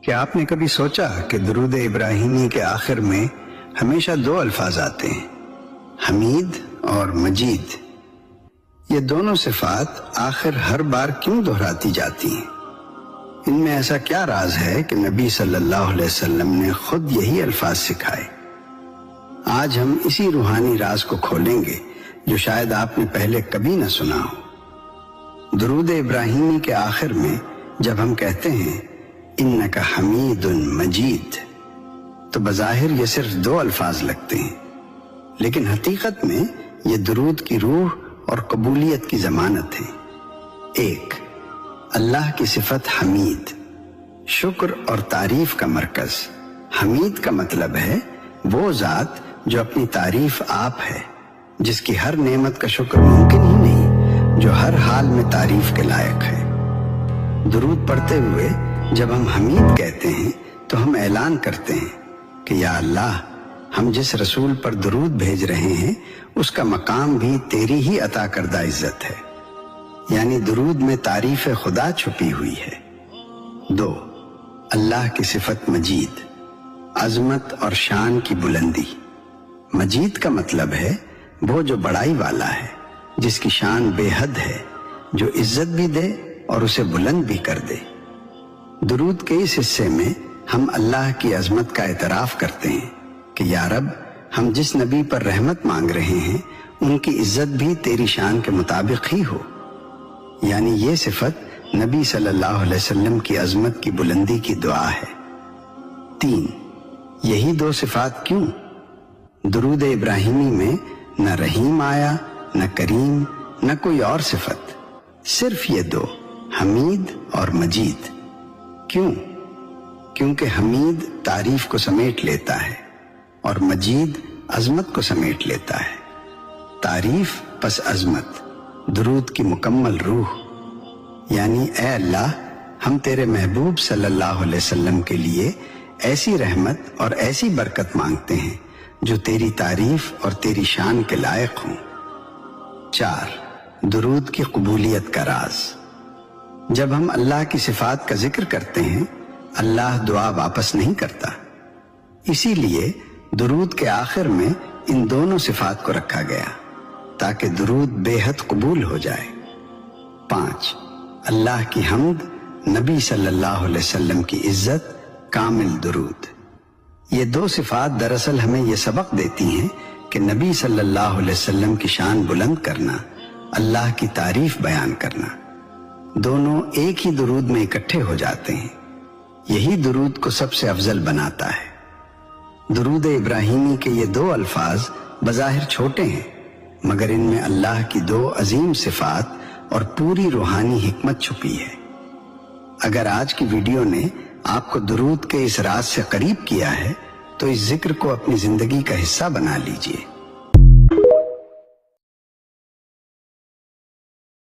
کیا آپ نے کبھی سوچا کہ درود ابراہیمی کے آخر میں ہمیشہ دو الفاظ آتے ہیں، حمید اور مجید؟ یہ دونوں صفات آخر ہر بار کیوں دہراتی جاتی ہیں؟ ان میں ایسا کیا راز ہے کہ نبی صلی اللہ علیہ وسلم نے خود یہی الفاظ سکھائے؟ آج ہم اسی روحانی راز کو کھولیں گے جو شاید آپ نے پہلے کبھی نہ سنا ہو۔ درود ابراہیمی کے آخر میں جب ہم کہتے ہیں انک حمید مجید تو بظاہر یہ صرف دو الفاظ لگتے ہیں، لیکن حقیقت میں یہ درود کی روح اور قبولیت کی ضمانت ہے۔ ایک، اللہ کی صفت حمید، شکر اور تعریف کا مرکز۔ حمید کا مطلب ہے وہ ذات جو اپنی تعریف آپ ہے، جس کی ہر نعمت کا شکر ممکن ہی نہیں، جو ہر حال میں تعریف کے لائق ہے۔ درود پڑھتے ہوئے جب ہم حمید کہتے ہیں تو ہم اعلان کرتے ہیں کہ یا اللہ، ہم جس رسول پر درود بھیج رہے ہیں اس کا مقام بھی تیری ہی عطا کردہ عزت ہے، یعنی درود میں تعریف خدا چھپی ہوئی ہے۔ دو، اللہ کی صفت مجید، عظمت اور شان کی بلندی۔ مجید کا مطلب ہے وہ جو بڑائی والا ہے، جس کی شان بے حد ہے، جو عزت بھی دے اور اسے بلند بھی کر دے۔ درود کے اس حصے میں ہم اللہ کی عظمت کا اعتراف کرتے ہیں کہ یا رب، ہم جس نبی پر رحمت مانگ رہے ہیں ان کی عزت بھی تیری شان کے مطابق ہی ہو، یعنی یہ صفت نبی صلی اللہ علیہ وسلم کی عظمت کی بلندی کی دعا ہے۔ تین، یہی دو صفات کیوں؟ درود ابراہیمی میں نہ رحیم آیا، نہ کریم، نہ کوئی اور صفت، صرف یہ دو، حمید اور مجید۔ کیوں؟ کیونکہ حمید تعریف کو سمیٹ لیتا ہے اور مجید عظمت کو سمیٹ لیتا ہے۔ تعریف پس عظمت، درود کی مکمل روح، یعنی اے اللہ، ہم تیرے محبوب صلی اللہ علیہ وسلم کے لیے ایسی رحمت اور ایسی برکت مانگتے ہیں جو تیری تعریف اور تیری شان کے لائق ہوں۔ چار، درود کی قبولیت کا راز۔ جب ہم اللہ کی صفات کا ذکر کرتے ہیں، اللہ دعا واپس نہیں کرتا، اسی لیے درود کے آخر میں ان دونوں صفات کو رکھا گیا تاکہ درود بے حد قبول ہو جائے۔ پانچ، اللہ کی حمد، نبی صلی اللہ علیہ وسلم کی عزت، کامل درود۔ یہ دو صفات دراصل ہمیں یہ سبق دیتی ہیں کہ نبی صلی اللہ علیہ وسلم کی شان بلند کرنا، اللہ کی تعریف بیان کرنا، دونوں ایک ہی درود میں اکٹھے ہو جاتے ہیں۔ یہی درود کو سب سے افضل بناتا ہے۔ درود ابراہیمی کے یہ دو الفاظ بظاہر چھوٹے ہیں، مگر ان میں اللہ کی دو عظیم صفات اور پوری روحانی حکمت چھپی ہے۔ اگر آج کی ویڈیو نے آپ کو درود کے اس راز سے قریب کیا ہے تو اس ذکر کو اپنی زندگی کا حصہ بنا لیجئے۔